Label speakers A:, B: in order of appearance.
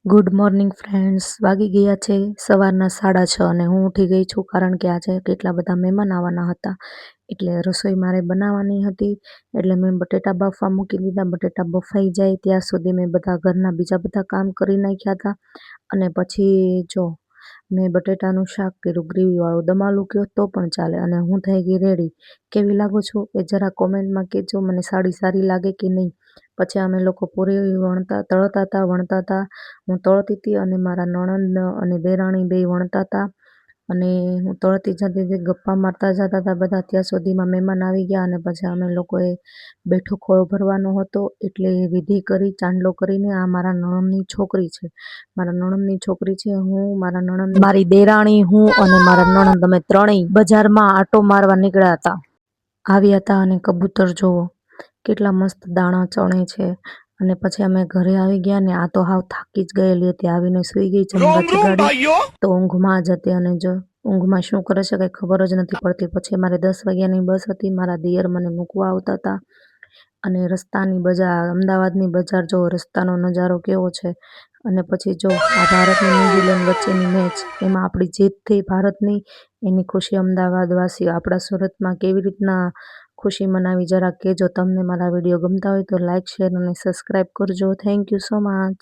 A: Good morning friends, વાગી ગયા છે સવારના 6:30 અને હું ઉઠી ગઈ છું કારણ કે આજે કેટલા બધા મહેમાન આવવાના હતા એટલે રસોઈ મારે બનાવવાની હતી. એટલે મેં બટેટા બાફવા મૂકી દીધા. બટેટા બફાઈ જાય ત્યાં સુધી મેં બધા ઘરના બીજા બધા કામ કરી નાખ્યા હતા. અને પછી જો મેં બટેટાનું શાક કર્યું, ગ્રેવીવાળું. દમ આલુ કહો તો પણ ચાલે. અને હું થઈ ગઈ રેડી. કેવી લાગુ છું એ જરા કોમેન્ટમાં કહેજો, મને સાડી સારી લાગે કે નહીં. પછી અમે લોકો પૂરી વણતા હતા. હું તળતી હતી અને મારા નણંદ અને દેરાણી બેય વણતા હતા. અને હું તળતી જતી હતી, ગપ્પા મારતા જતા હતા બધા. ત્યાં સુધીમાં મહેમાન આવી ગયા અને પછી અમે લોકોએ બેઠો ખોળ ભરવાનો હતો એટલે વિધિ કરી, ચાંદલો કરીને. આ મારા નણંદની છોકરી છે. મારા નણંદની છોકરી છે. હું, મારા નણંદ, મારી દેરાણી, હું અને મારા નણંદ, અમે ત્રણેય બજારમાં આટો મારવા નીકળ્યા હતા. આવ્યા હતા અને કબૂતર જોવો કેટલા મસ્ત દાણા ચણે છે. અને પછી અમે ઘરે આવી ગયા ને આ તો હાવ થાકી જ ગયેલી હતી. આવીને સૂઈ ગઈ, જમવા ચગાડી તો ઊંઘમાં જ હતી. અને જો ઊંઘમાં શું કરે છે કંઈ ખબર જ નથી પડતી. પછી મારે 10 વાગ્યાની બસ હતી. મારા દિયર મને મૂકવા આવતા હતા. અને રસ્તાની બજાર, અમદાવાદની બજાર જો રસ્તાનો નજારો કેવો છે. અને પછી જો આ ભારતની ન્યૂઝીલેન્ડ વચ્ચેની મેચ, એમાં આપણી જીત થઈ ભારતની. એની ખુશી અમદાવાદવાસીઓ આપણા સુરતમાં કેવી રીતના ખુશી મનાવી જરા કહેજો. તમને મારા વિડીયો ગમતા હોય તો લાઇક, શેર અને સબસ્ક્રાઈબ કરજો. Thank you so much.